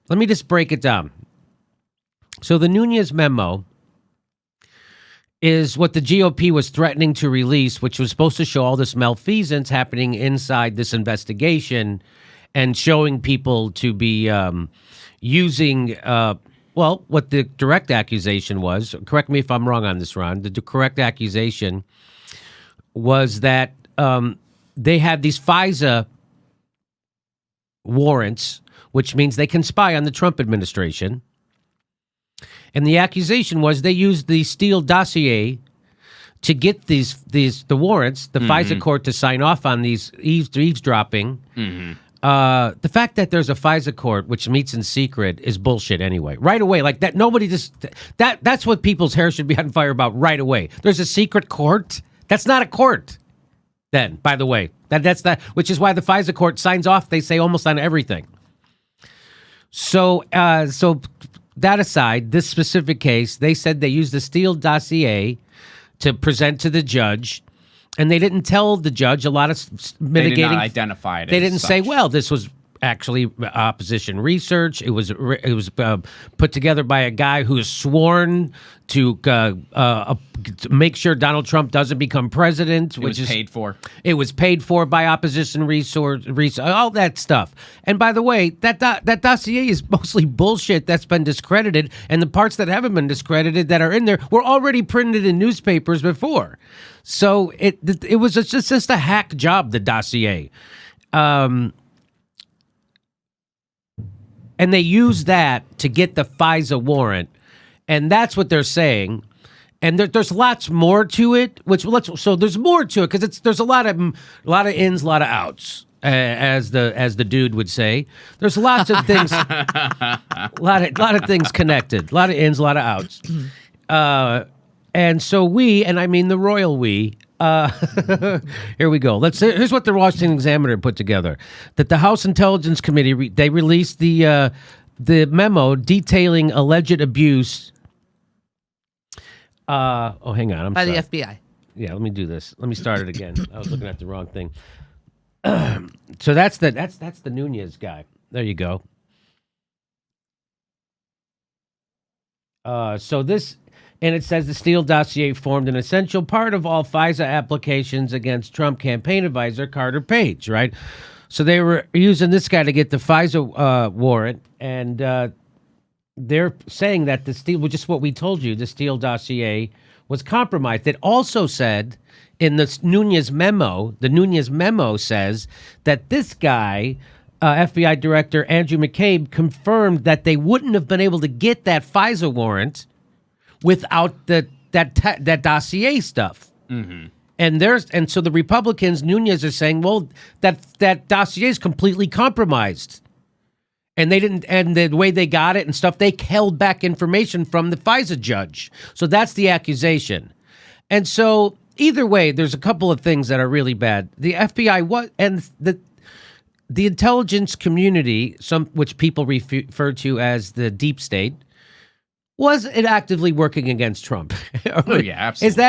let me just break it down. So the Nunes Memo is what the GOP was threatening to release, which was supposed to show all this malfeasance happening inside this investigation and showing people to be using, what the direct accusation was. Correct me if I'm wrong on this, Ron. The correct accusation was that they had these FISA warrants, which means they can spy on the Trump administration. And the accusation was they used the Steele dossier to get the warrants, the FISA court to sign off on these eavesdropping. The fact that there's a FISA court which meets in secret is bullshit anyway. Right away, like that, nobody that's what people's hair should be on fire about right away. There's a secret court. That's not a court. Then, by the way, that's that, which is why the FISA court signs off. They say almost on everything. So that aside, this specific case, they said they used the Steele dossier to present to the judge, and they didn't tell the judge a lot of mitigating. They did not identify it. They didn't say, well, this was actually opposition research. It was put together by a guy who is sworn to make sure Donald Trump doesn't become president. Which is paid for. It was paid for by opposition research, all that stuff. And by the way, that dossier is mostly bullshit that's been discredited, and the parts that haven't been discredited that are in there were already printed in newspapers before. So it was just a hack job, the dossier. And they used that to get the FISA warrant, and that's what they're saying. And there's lots more to it. So there's more to it because there's a lot of ins, a lot of outs, as the dude would say. There's lots of things, a lot of things connected, a lot of ins, a lot of outs. And so I mean the royal we. Here we go. Here's what the Washington Examiner put together: that the House Intelligence Committee they released the memo detailing alleged abuse. Hang on, by the FBI. Yeah, let me do this. Let me start it again. I was looking at the wrong thing. So that's the Nunes guy. There you go. And it says the Steele dossier formed an essential part of all FISA applications against Trump campaign advisor Carter Page, right? So they were using this guy to get the FISA warrant, and they're saying that the Steele, which is what we told you, the Steele dossier was compromised. It also said in the Nunes Memo says that this guy, FBI Director Andrew McCabe, confirmed that they wouldn't have been able to get that FISA warrant without that dossier stuff. Mm-hmm. And so the Republicans, Nunes, are saying, well, that dossier is completely compromised. And they didn't, and the way they got it and stuff, they held back information from the FISA judge. So that's the accusation. And so either way, there's a couple of things that are really bad. The FBI, and the intelligence community, which people refer to as the deep state, was it actively working against Trump? Oh yeah, absolutely.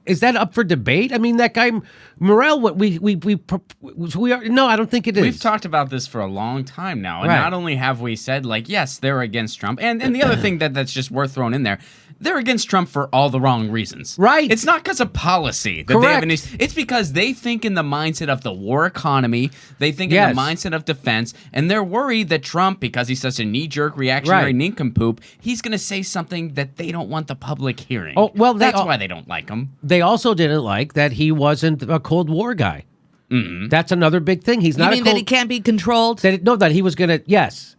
Is that up for debate? I mean, that guy Morrell. What we are? No, I don't think it is. We've talked about this for a long time now, and right. Not only have we said like, yes, they're against Trump, and the other thing that's just worth throwing in there, they're against Trump for all the wrong reasons. Right. It's not because of policy that Correct. they have it's because they think in the mindset of the war economy, they think in the mindset of defense, and they're worried that Trump, because he's such a knee-jerk reactionary nincompoop, he's going to say something that they don't want the public hearing. Oh, well, that's why they don't like him. They also didn't like that he wasn't a Cold War guy. Mm-hmm. That's another big thing. He's not. You mean that he can't be controlled? That he was gonna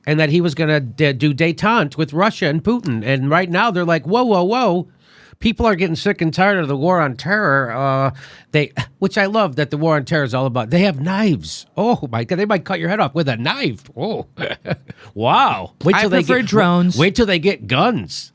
and that he was gonna do détente with Russia and Putin. And right now they're like, whoa. People are getting sick and tired of the war on terror. Which I love that the war on terror is all about. They have knives. Oh my God, they might cut your head off with a knife. Oh, wow. I prefer drones. Wait till they get guns.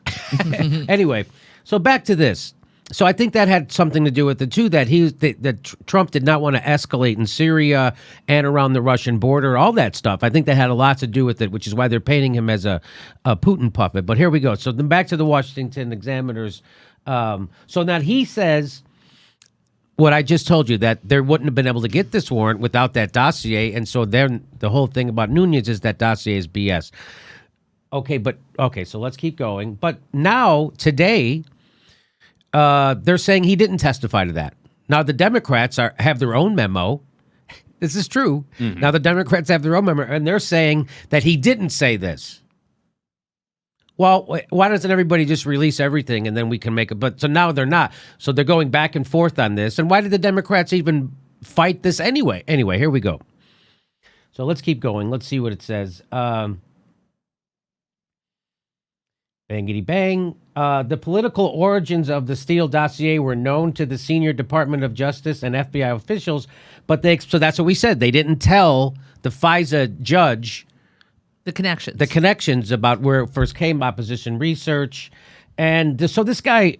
Anyway, so back to this. So I think that had something to do with it too. That Trump did not want to escalate in Syria and around the Russian border, all that stuff. I think that had a lot to do with it, which is why they're painting him as a Putin puppet. But here we go. So then back to the Washington Examiners. So now he says what I just told you, that they wouldn't have been able to get this warrant without that dossier, and so then the whole thing about Nunes is that dossier is BS. Okay, so let's keep going. But now, today, they're saying he didn't testify to that. Now, the Democrats have their own memo. This is true. Mm-hmm. Now, the Democrats have their own memo, and they're saying that he didn't say this. Well, why doesn't everybody just release everything and then we can make it? But so now they're not. So they're going back and forth on this. And why did the Democrats even fight this anyway? Anyway, here we go. So let's keep going. Let's see what it says. Bangity bang. The political origins of the Steele dossier were known to the senior Department of Justice and FBI officials, but so that's what we said. They didn't tell the FISA judge the connections about where it first came, opposition research. And so this guy,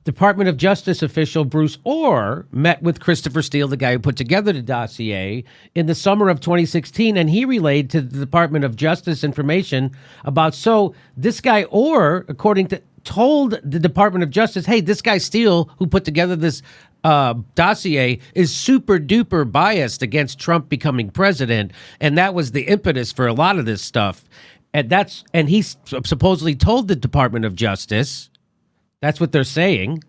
Department of Justice official Bruce Orr, met with Christopher Steele, the guy who put together the dossier, in the summer of 2016, and he relayed to the Department of Justice information about, so this guy Orr, told the Department of Justice, hey, this guy Steele, who put together this dossier, is super duper biased against Trump becoming president, and that was the impetus for a lot of this stuff. And he supposedly told the Department of Justice. That's what they're saying.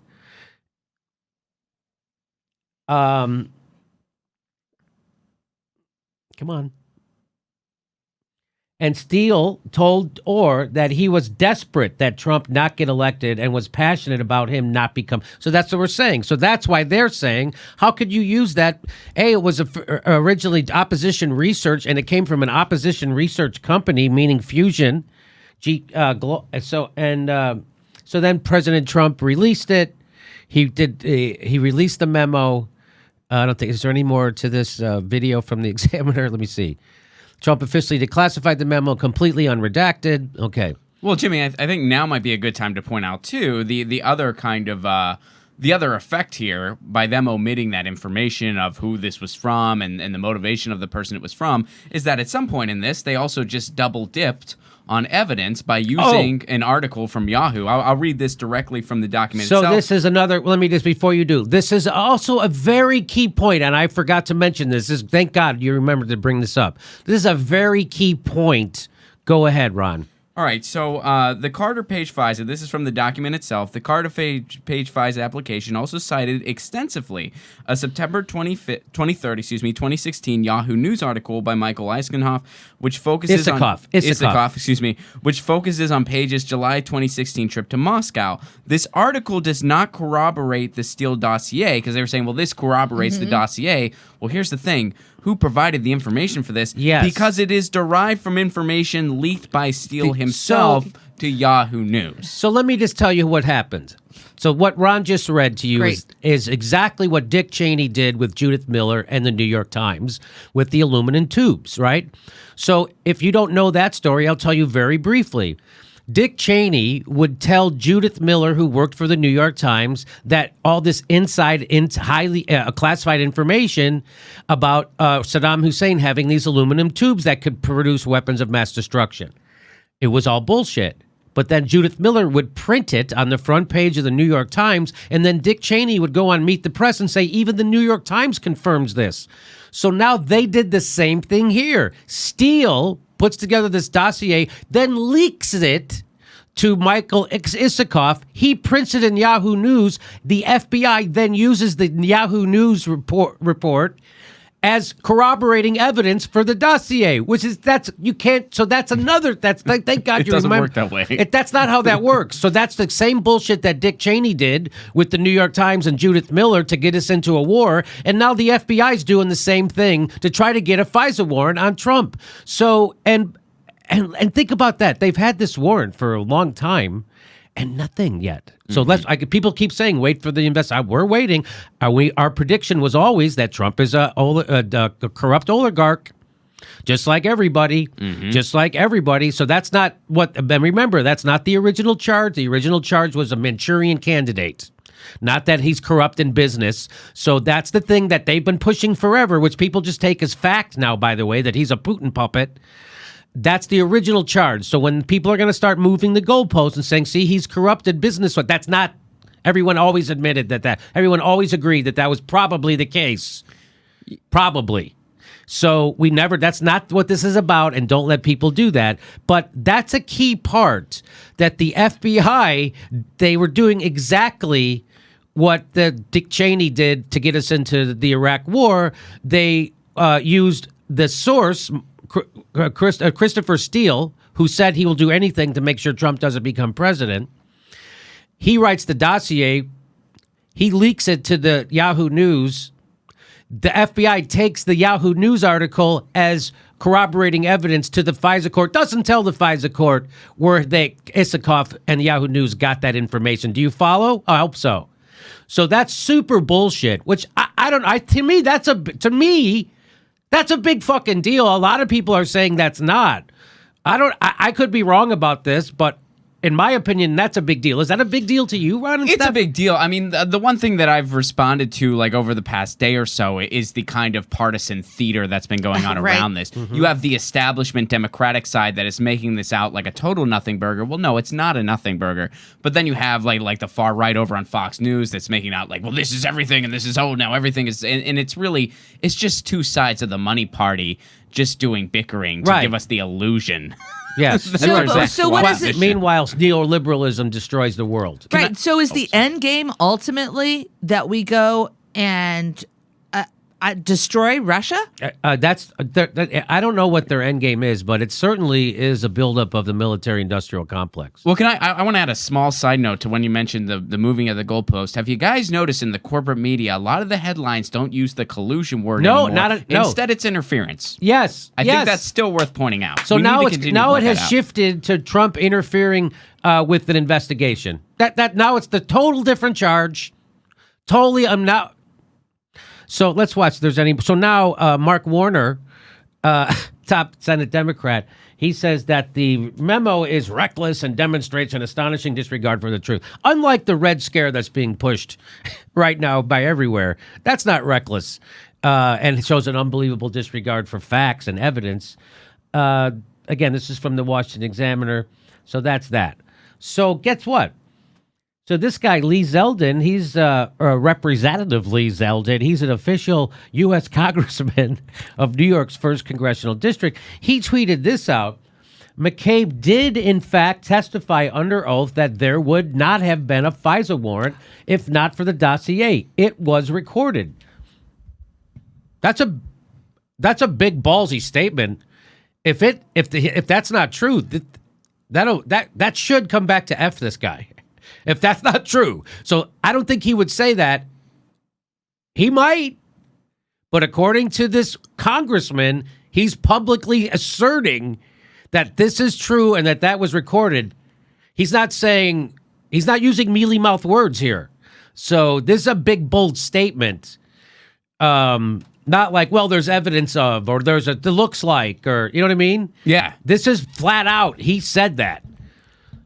Come on. And Steele told Orr that he was desperate that Trump not get elected and was passionate about him not become. So that's what we're saying. So that's why they're saying, how could you use that? It was originally opposition research, and it came from an opposition research company, meaning Fusion. So then President Trump released it. He released the memo. I don't think, is there any more to this video from the Examiner? Let me see. Trump officially declassified the memo, completely unredacted. Okay. Well, Jimmy, I think now might be a good time to point out, too, the other kind of the other effect here by them omitting that information of who this was from and the motivation of the person it was from is that at some point in this, they also just double dipped on evidence by using an article from Yahoo. I'll read this directly from the document itself. So this is another, let me just, before you do, this is also a very key point, and I forgot to mention this. Thank God you remembered to bring this up. This is a very key point. Go ahead, Ron. All right, so the Carter Page FISA, this is from the document itself. The Carter Page FISA application also cited extensively a September 23rd, 2016 Yahoo News article by Michael Isikoff, which focuses which focuses on Page's July 2016 trip to Moscow. This article does not corroborate the Steele dossier, because they were saying, well, this corroborates the dossier. Well, here's the thing. Who provided the information for this? Yes. Because it is derived from information leaked by Steele himself to Yahoo News. So let me just tell you what happened. So what Ron just read to you is exactly what Dick Cheney did with Judith Miller and the New York Times with the aluminum tubes, right? So if you don't know that story, I'll tell you very briefly. Dick Cheney would tell Judith Miller, who worked for the New York Times, that all this highly classified information about Saddam Hussein having these aluminum tubes that could produce weapons of mass destruction. It was all bullshit. But then Judith Miller would print it on the front page of the New York Times, and then Dick Cheney would go on Meet the Press and say, even the New York Times confirms this. So now they did the same thing here. Steele puts together this dossier, then leaks it to Michael Isikoff. He prints it in Yahoo News. The FBI then uses the Yahoo News report as corroborating evidence for the dossier, which is, thank God you doesn't remember. Work that way. That's not how that works. So that's the same bullshit that Dick Cheney did with the New York Times and Judith Miller to get us into a war. And now the FBI's doing the same thing to try to get a FISA warrant on Trump. So, and think about that. They've had this warrant for a long time and nothing yet. So people keep saying, wait for the investigation. We're waiting. Our prediction was always that Trump is a corrupt oligarch, just like everybody, So that's not what, and remember, that's not the original charge. The original charge was a Manchurian candidate. Not that he's corrupt in business. So that's the thing that they've been pushing forever, which people just take as fact now, by the way, that he's a Putin puppet. That's the original charge. So when people are going to start moving the goalposts and saying, see, he's corrupted business, that's not Everyone always admitted that. Everyone always agreed that was probably the case. Probably. So that's not what this is about, and don't let people do that. But that's a key part, that the FBI, they were doing exactly what the Dick Cheney did to get us into the Iraq War. They used the source, Christopher Steele, who said he will do anything to make sure Trump doesn't become president. He writes the dossier. He leaks it to the Yahoo News. The FBI takes the Yahoo News article as corroborating evidence to the FISA court. Doesn't tell the FISA court where Isikoff and Yahoo News got that information. Do you follow? I hope so. So that's super bullshit. Which to me that's a big fucking deal. A lot of people are saying that's not. I could be wrong about this, but in my opinion, that's a big deal. Is that a big deal to you, Ron? It's a big deal. I mean, the one thing that I've responded to, like, over the past day or so is the kind of partisan theater that's been going on around this. Mm-hmm. You have the establishment Democratic side that is making this out like a total nothing burger. Well, no, it's not a nothing burger. But then you have like the far right over on Fox News that's making out like, well, this is everything and this is, oh, now everything is, and it's just two sides of the money party just doing bickering to give us the illusion. Yes. So what is it? Meanwhile, neoliberalism destroys the world. Right. So is the end game ultimately that we go and destroy Russia? I don't know what their end game is, but it certainly is a buildup of the military-industrial complex. Well, I want to add a small side note to when you mentioned the moving of the goalpost. Have you guys noticed in the corporate media, a lot of the headlines don't use the collusion word anymore? Instead, it's interference. Yes. I think that's still worth pointing out. So now it has shifted to Trump interfering with an investigation. That now it's the total different charge. Totally, I'm not. So let's watch if there's any. So now Mark Warner, top Senate Democrat, he says that the memo is reckless and demonstrates an astonishing disregard for the truth. Unlike the Red Scare that's being pushed right now by everywhere, that's not reckless, and it shows an unbelievable disregard for facts and evidence. Again, this is from the Washington Examiner. So that's that. So guess what? So this guy, Lee Zeldin, he's Representative Lee Zeldin. He's an official U.S. congressman of New York's 1st Congressional District. He tweeted this out. McCabe did, in fact, testify under oath that there would not have been a FISA warrant if not for the dossier. It was recorded. That's a big ballsy statement. If that's not true, that should come back to F this guy. If that's not true. So I don't think he would say that. He might. But according to this congressman, he's publicly asserting that this is true and that was recorded. He's not using mealy-mouthed words here. So this is a big, bold statement. Not like, well, there's evidence of, or it looks like, or, you know what I mean? Yeah. This is flat out. He said that.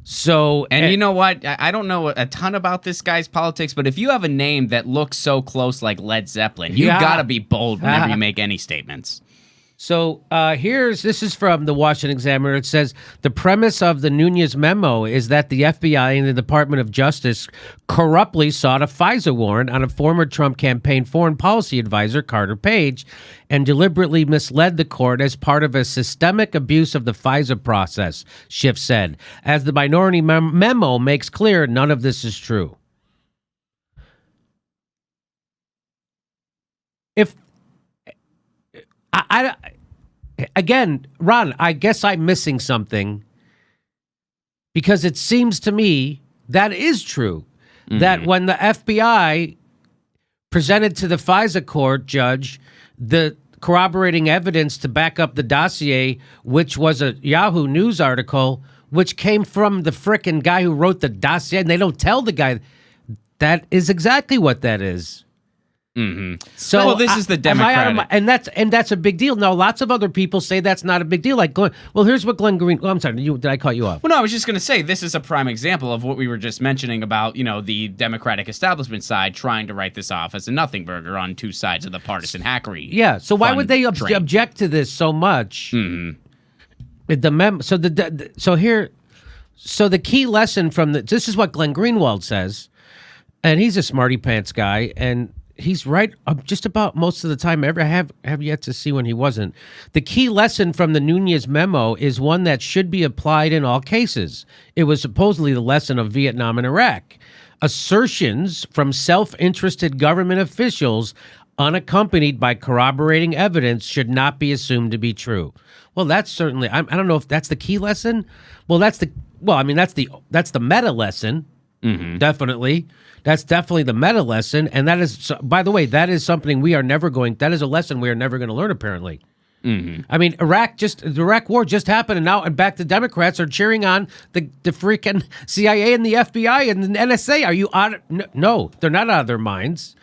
So, and you know what? I don't know a ton about this guy's politics, but if you have a name that looks so close like Led Zeppelin, you got to be bold whenever you make any statements. So this is from the Washington Examiner. It says, the premise of the Nunes Memo is that the FBI and the Department of Justice corruptly sought a FISA warrant on a former Trump campaign foreign policy advisor, Carter Page, and deliberately misled the court as part of a systemic abuse of the FISA process, Schiff said. As the minority memo makes clear, none of this is true. Again, Ron, I guess I'm missing something, because it seems to me that is true. Mm-hmm. That when the FBI presented to the FISA court judge the corroborating evidence to back up the dossier, which was a Yahoo News article, which came from the frickin' guy who wrote the dossier, and they don't tell the guy, that is exactly what that is. Mm-hmm. So this is the Democratic, and that's a big deal. Now, lots of other people say that's not a big deal. Like, well, here's what Glenn Green. Oh, I'm sorry, did I cut you off? Well, no, I was just going to say this is a prime example of what we were just mentioning about, the Democratic establishment side trying to write this off as a nothing burger on two sides of the partisan hackery. Yeah. So why would they object to this so much? Mm-hmm. So the key lesson from this is what Glenn Greenwald says. And he's a smarty pants guy, and he's right just about most of the time. I have yet to see when he wasn't. The key lesson from the Nunes Memo is one that should be applied in all cases. It was supposedly the lesson of Vietnam and Iraq. Assertions from self-interested government officials unaccompanied by corroborating evidence should not be assumed to be true. Well, that's certainly, I don't know if that's the key lesson. Well, that's the meta lesson. Mm-hmm. Definitely. That's definitely the meta lesson. And that is, by the way, that is something that is a lesson we are never going to learn, apparently. Mm-hmm. I mean, the Iraq war just happened, and now, back the Democrats are cheering on the freaking CIA and the FBI and the NSA. Are you out? No, they're not out of their minds.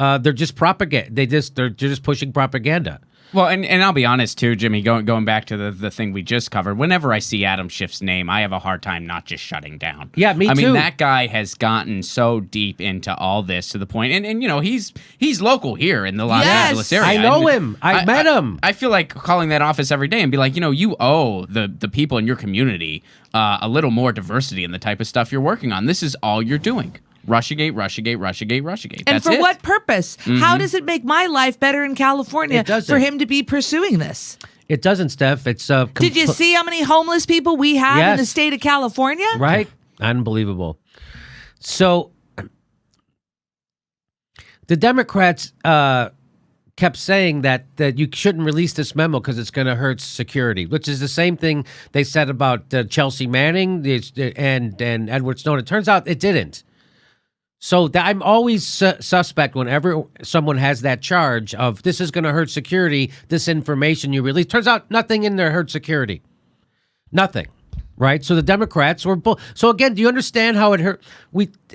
They're just propaganda. They're just pushing propaganda. Well, and I'll be honest too, Jimmy. Going back to the thing we just covered. Whenever I see Adam Schiff's name, I have a hard time not just shutting down. Yeah, me too. I mean, that guy has gotten so deep into all this to the point, and you know, he's local here in the Los Angeles area. I know him. I met him. I feel like calling that office every day and be like, you know, you owe the people in your community a little more diversity in the type of stuff you're working on. This is all you're doing. Russiagate, Russiagate, Russiagate, Russiagate. And That's for it. what purpose? Mm-hmm. How does it make my life better in California for him to be pursuing this? It doesn't, Steph. It's Did you see how many homeless people we have in the state of California? Right? Unbelievable. So the Democrats kept saying that you shouldn't release this memo because it's going to hurt security, which is the same thing they said about Chelsea Manning and Edward Snowden. It turns out it didn't. So I'm always suspect whenever someone has that charge of this is going to hurt security, this information you release. Turns out nothing in there hurt security. Nothing. Right? So the Democrats were so again, do you understand how it hurt?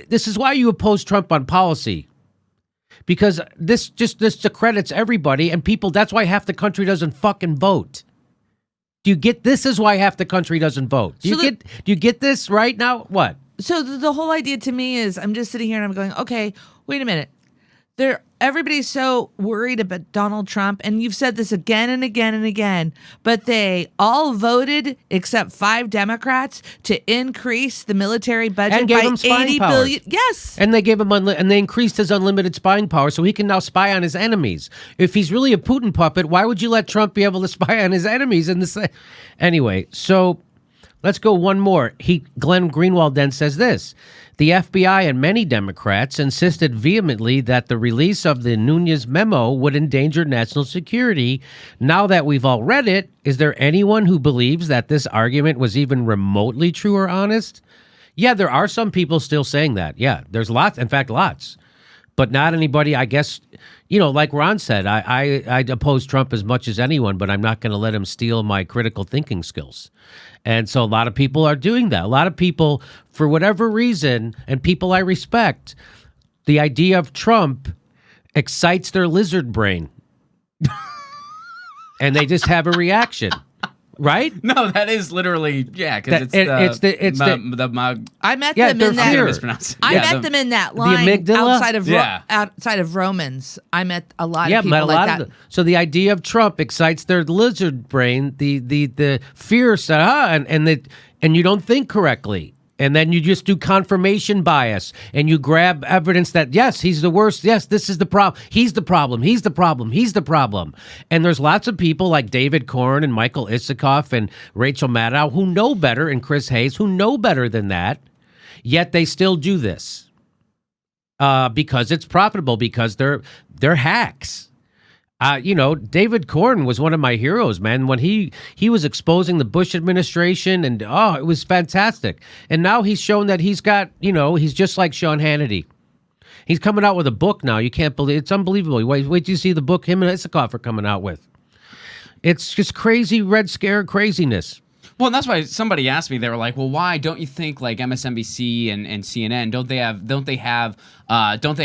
This is why you oppose Trump on policy. Because this discredits everybody and people. That's why half the country doesn't fucking vote. Do you get this? Is why half the country doesn't vote. Do you get this right now? What? So the whole idea to me is I'm just sitting here and I'm going, okay, wait a minute. Everybody's so worried about Donald Trump, and you've said this again and again and again, but they all voted except 5 Democrats to increase the military budget by $80 billion. Yes. And they gave him and they increased his unlimited spying power so he can now spy on his enemies. If he's really a Putin puppet, why would you let Trump be able to spy on his enemies Anyway, so let's go one more. Glenn Greenwald then says this. The FBI and many Democrats insisted vehemently that the release of the Nunes Memo would endanger national security. Now that we've all read it, is there anyone who believes that this argument was even remotely true or honest? Yeah, there are some people still saying that. Yeah, there's lots. In fact, lots. But not anybody, I guess, like Ron said, I oppose Trump as much as anyone, but I'm not going to let him steal my critical thinking skills. And so a lot of people are doing that. A lot of people, for whatever reason, and people I respect, the idea of Trump excites their lizard brain. And they just have a reaction. Right? No, that is literally because I met them in that. I met them in that line outside of Romans. I met a lot of people like that. So the idea of Trump excites their lizard brain. The fear said, and you don't think correctly. And then you just do confirmation bias and you grab evidence that, yes, he's the worst. Yes, this is the problem. He's the problem. He's the problem. He's the problem. And there's lots of people like David Corn and Michael Isikoff and Rachel Maddow who know better, and Chris Hayes who know better than that. Yet they still do this because it's profitable, because they're hacks. David Corn was one of my heroes, man, when he was exposing the Bush administration, and it was fantastic. And now he's shown that he's got, he's just like Sean Hannity. He's coming out with a book now. You can't believe it's unbelievable. Wait till you see the book him and Isikoff are coming out with. It's just crazy Red Scare craziness. Well, and that's why somebody asked me. They were like, "Well, why don't you think like MSNBC and CNN don't they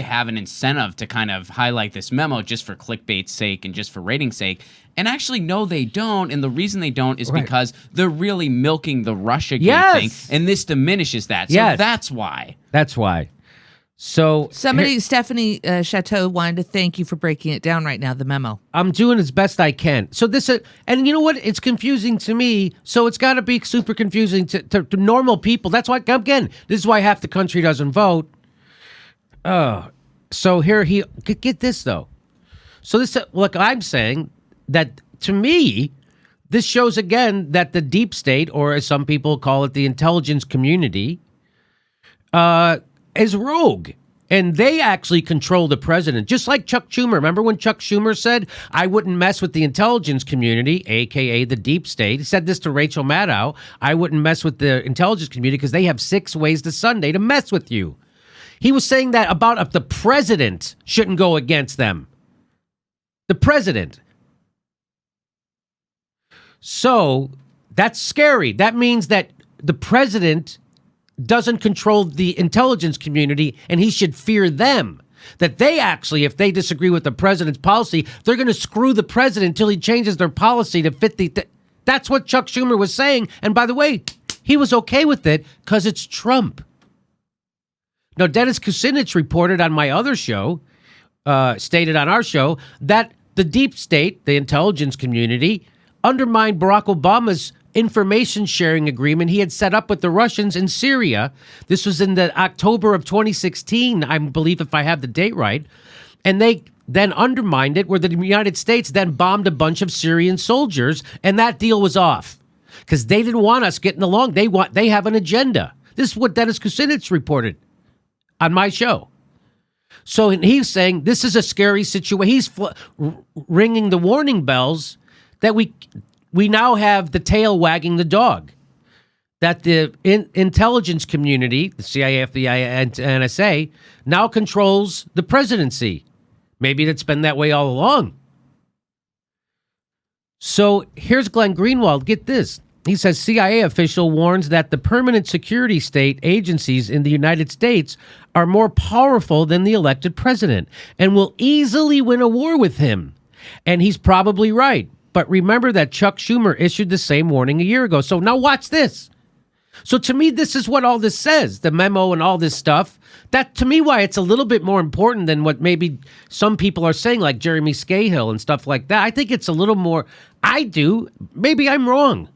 have an incentive to kind of highlight this memo just for clickbait's sake and just for ratings' sake?" And actually, no, they don't. And the reason they don't is because they're really milking the Russiagate thing, and this diminishes that. So that's why. That's why. So Stephanie Chateau wanted to thank you for breaking it down right now, the memo. I'm doing as best I can. So this, and you know what? It's confusing to me. So it's got to be super confusing to normal people. That's why, again, this is why half the country doesn't vote. So here get this though. So this, look, I'm saying that to me, this shows again that the deep state, or as some people call it, the intelligence community, is rogue. And they actually control the president, just like Chuck Schumer. Remember when Chuck Schumer said, I wouldn't mess with the intelligence community, a.k.a. the deep state? He said this to Rachel Maddow. I wouldn't mess with the intelligence community because they have 6 ways to Sunday to mess with you. He was saying that about if the president shouldn't go against them. The president. So that's scary. That means that the president doesn't control the intelligence community, and he should fear them. That they actually, if they disagree with the president's policy, they're going to screw the president until he changes their policy to fit the... That's what Chuck Schumer was saying. And by the way, he was okay with it because it's Trump. Now, Dennis Kucinich reported on my other show, stated on our show, that the deep state, the intelligence community, undermined Barack Obama's information sharing agreement he had set up with the Russians in Syria. This was in the October of 2016, I believe, if I have the date right. And they then undermined it, where the United States then bombed a bunch of Syrian soldiers, and that deal was off because they didn't want us getting along. They have an agenda. This is what Dennis Kucinich reported on my show. So he's saying this is a scary situation. He's ringing the warning bells that we now have the tail wagging the dog, that the intelligence community, the CIA, FBI, and NSA, now controls the presidency. Maybe it's been that way all along. So here's Glenn Greenwald. Get this. He says CIA official warns that the permanent security state agencies in the United States are more powerful than the elected president and will easily win a war with him. And he's probably right. But remember that Chuck Schumer issued the same warning a year ago. So now watch this. So to me, this is what all this says, the memo and all this stuff. That, to me, why it's a little bit more important than what maybe some people are saying, like Jeremy Scahill and stuff like that. I think it's a little more, I do. Maybe I'm wrong.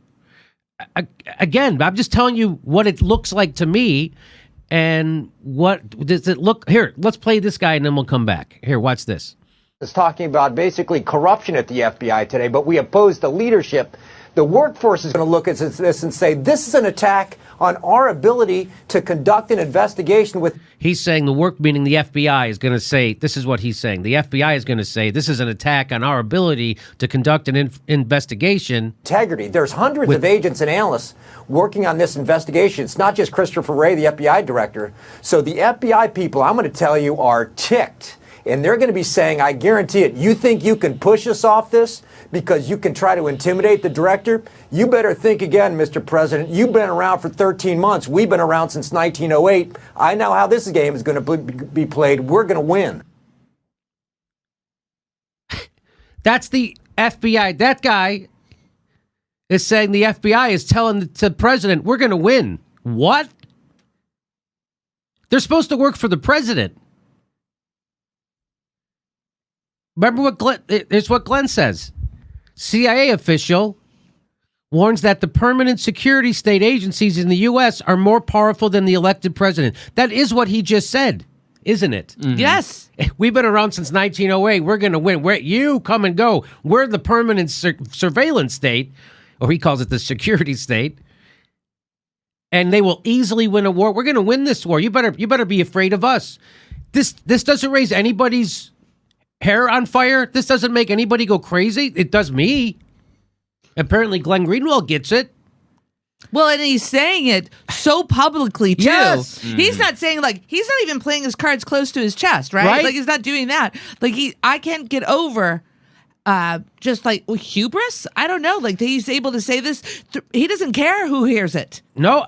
Again, I'm just telling you what it looks like to me. And what does it look? Here, let's play this guy and then we'll come back. Here, watch this. Is talking about basically corruption at the FBI today, but we oppose the leadership. The workforce is going to look at this and say, this is an attack on our ability to conduct an investigation with... He's saying the work, meaning the FBI, is going to say, this is what he's saying. The FBI is going to say, this is an attack on our ability to conduct an investigation. Integrity. There's hundreds of agents and analysts working on this investigation. It's not just Christopher Wray, the FBI director. So the FBI people, I'm going to tell you, are ticked. And they're going to be saying, I guarantee it, you think you can push us off this because you can try to intimidate the director? You better think again, Mr. President. You've been around for 13 months. We've been around since 1908. I know how this game is going to be played. We're going to win. That's the FBI. That guy is saying the FBI is telling the president, we're going to win. What? They're supposed to work for the president. Remember what Glenn, it's what Glenn says. CIA official warns that the permanent security state agencies in the U.S. are more powerful than the elected president. That is what he just said, isn't it? Mm-hmm. Yes. We've been around since 1908. We're going to win. You come and go. We're the permanent surveillance state, or he calls it the security state. And they will easily win a war. We're going to win this war. You better be afraid of us. This doesn't raise anybody's hair on fire. This doesn't make anybody go crazy. It does me. Apparently, Glenn Greenwald gets it. Well, and he's saying it so publicly, too. Yes. He's not saying, like, he's not even playing his cards close to his chest, right? Like, he's not doing that. Like, I can't get over just, like, hubris. I don't know. Like, he's able to say this. He doesn't care who hears it. No.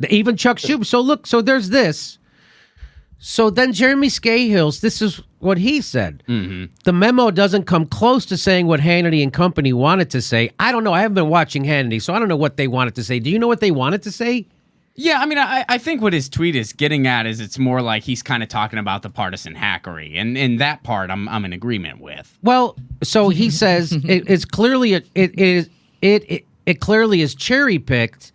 Even Chuck Schumer. So, look, so there's this. So then Jeremy Scahill's, this is what he said. Mm-hmm. The memo doesn't come close to saying what Hannity and company wanted to say. I don't know. I haven't been watching Hannity, so I don't know what they wanted to say. Do you know what they wanted to say? Yeah, I mean, I think what his tweet is getting at is it's more like he's kind of talking about the partisan hackery, and that part I'm in agreement with. Well, so he says it's clearly it clearly is cherry picked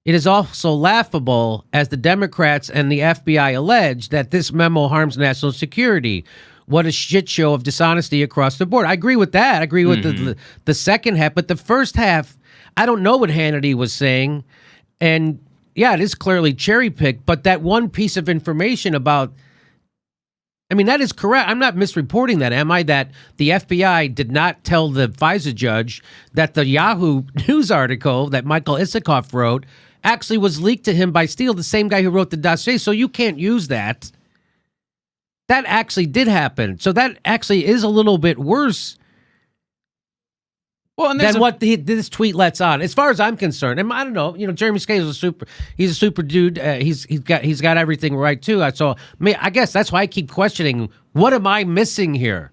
It is also laughable, as the Democrats and the FBI allege, that this memo harms national security. What a shit show of dishonesty across the board. I agree with that. I agree with the second half. But the first half, I don't know what Hannity was saying. And yeah, it is clearly cherry-picked. But that one piece of information about, I mean, that is correct. I'm not misreporting that, am I? That the FBI did not tell the FISA judge that the Yahoo News article that Michael Isikoff wrote actually was leaked to him by Steele, the same guy who wrote the dossier. So you can't use that. That actually did happen. So that actually is a little bit worse than what this tweet lets on, as far as I'm concerned. And I don't know, Jeremy Scales he's a super dude. He's got everything right too. So I guess that's why I keep questioning, what am I missing here?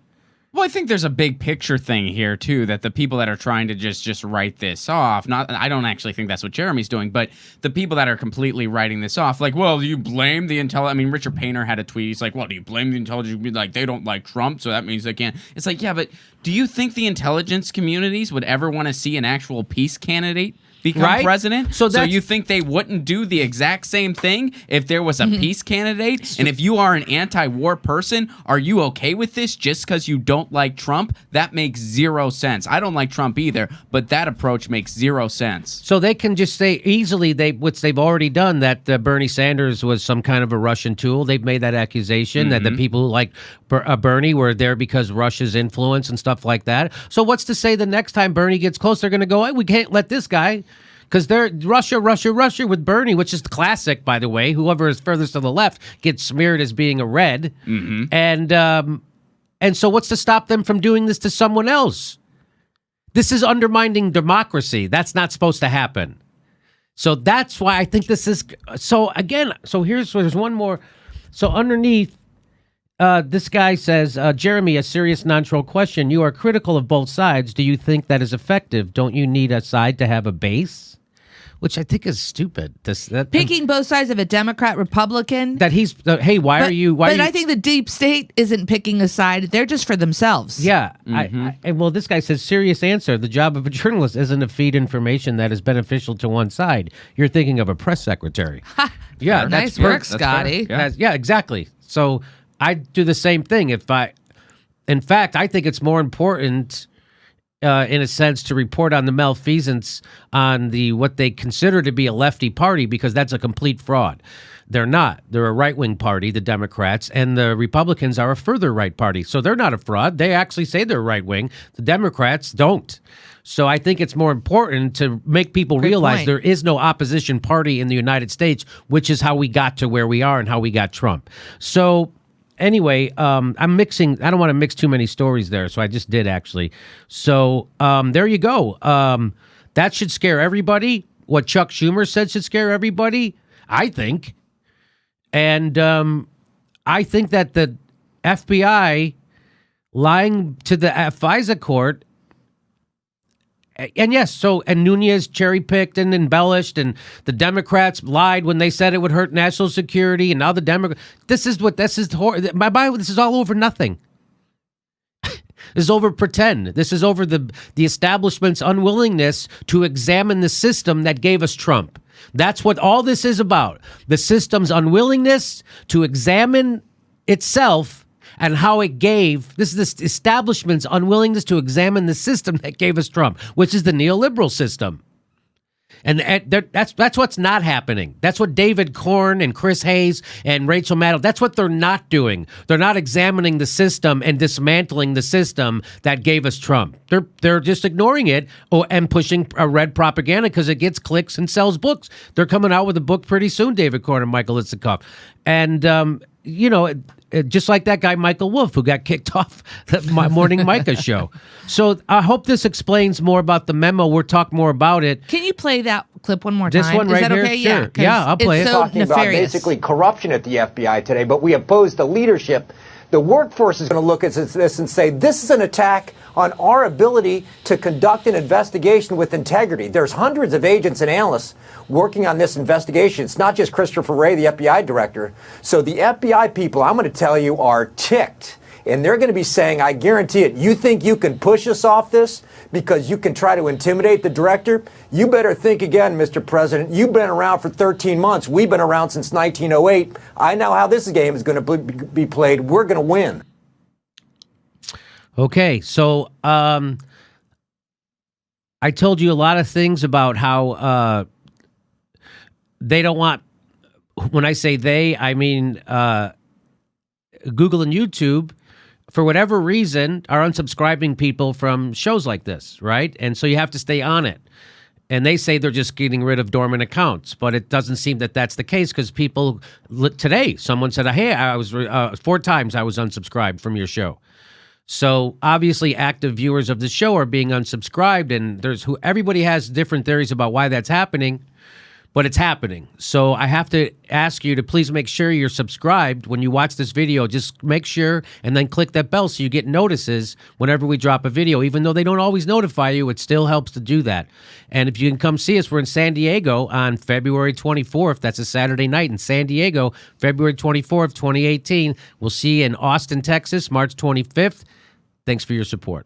Well, I think there's a big picture thing here too, that the people that are trying to just write this off, I don't actually think that's what Jeremy's doing, but the people that are completely writing this off, like, well, do you blame the intelligence? I mean, Richard Painter had a tweet. He's like, well, do you blame the intelligence? Like, they don't like Trump, so that means they can't. It's like, yeah, but do you think the intelligence communities would ever want to see an actual peace candidate become president? So you think they wouldn't do the exact same thing if there was a peace candidate? And if you are an anti-war person, are you okay with this just because you don't like Trump? That makes zero sense. I don't like Trump either, but that approach makes zero sense. So they can just say easily, which they've already done, that Bernie Sanders was some kind of a Russian tool. They've made that accusation that the people who like Bernie were there because of Russia's influence and stuff like that. So what's to say the next time Bernie gets close, they're going to go, hey, we can't let this guy, because they're Russia with Bernie, which is the classic, by the way. Whoever is furthest to the left gets smeared as being a red. And so what's to stop them from doing this to someone else? This is undermining democracy. That's not supposed to happen. So that's why I think this is. So again, there's one more. So underneath, this guy says, Jeremy, a serious non-troll question. You are critical of both sides. Do you think that is effective? Don't you need a side to have a base? Which I think is stupid. Picking both sides of a Democrat, Republican. That he's, hey, why are you? But I think the deep state isn't picking a side. They're just for themselves. Yeah. Well, this guy says, serious answer. The job of a journalist isn't to feed information that is beneficial to one side. You're thinking of a press secretary. Yeah. Nice work, Scotty. Yeah, exactly. So I do the same thing. In fact, I think it's more important, in a sense, to report on the malfeasance on what they consider to be a lefty party, because that's a complete fraud. They're not. They're a right-wing party, the Democrats, and the Republicans are a further right party. So they're not a fraud. They actually say they're right-wing. The Democrats don't. So I think it's more important to make people realize there is no opposition party in the United States, which is how we got to where we are and how we got Trump. So anyway, I'm mixing. I don't want to mix too many stories there, so I just did, actually. So there you go. That should scare everybody. What Chuck Schumer said should scare everybody, I think. And I think that the FBI lying to the FISA court, and yes, and Nunes cherry-picked and embellished, and the Democrats lied when they said it would hurt national security, and now the Democrats, this is all over nothing. This is over pretend. This is over the establishment's unwillingness to examine the system that gave us Trump. That's what all this is about. The system's unwillingness to examine itself and how it gave, this is the establishment's unwillingness to examine the system that gave us Trump, which is the neoliberal system. And that's what's not happening. That's what David Corn and Chris Hayes and Rachel Maddow, that's what they're not doing. They're not examining the system and dismantling the system that gave us Trump. They're just ignoring it and pushing a red propaganda because it gets clicks and sells books. They're coming out with a book pretty soon, David Corn and Michael Isikoff. And, just like that guy, Michael Wolff, who got kicked off the Morning Micah show. So I hope this explains more about the memo. We'll talk more about it. Can you play that clip one more time? This one right here? Okay? Sure. Yeah, I'll play it. So talking about basically corruption at the FBI today, but we oppose the leadership. The workforce is going to look at this and say, this is an attack on our ability to conduct an investigation with integrity. There's hundreds of agents and analysts working on this investigation. It's not just Christopher Wray, the FBI director. So the FBI people, I'm going to tell you, are ticked. And they're going to be saying, I guarantee it, you think you can push us off this because you can try to intimidate the director? You better think again, Mr. President. You've been around for 13 months. We've been around since 1908. I know how this game is going to be played. We're going to win. Okay, so I told you a lot of things about how they don't want, when I say they, I mean Google and YouTube, for whatever reason, are unsubscribing people from shows like this, right? And so you have to stay on it. And they say they're just getting rid of dormant accounts, but it doesn't seem that that's the case because people, today, someone said, hey, I was 4 times I was unsubscribed from your show. So obviously active viewers of the show are being unsubscribed, and everybody has different theories about why that's happening, but it's happening. So I have to ask you to please make sure you're subscribed when you watch this video. Just make sure and then click that bell so you get notices whenever we drop a video. Even though they don't always notify you, it still helps to do that. And if you can come see us, we're in San Diego on February 24th. That's a Saturday night in San Diego, February 24th, 2018. We'll see you in Austin, Texas, March 25th. Thanks for your support.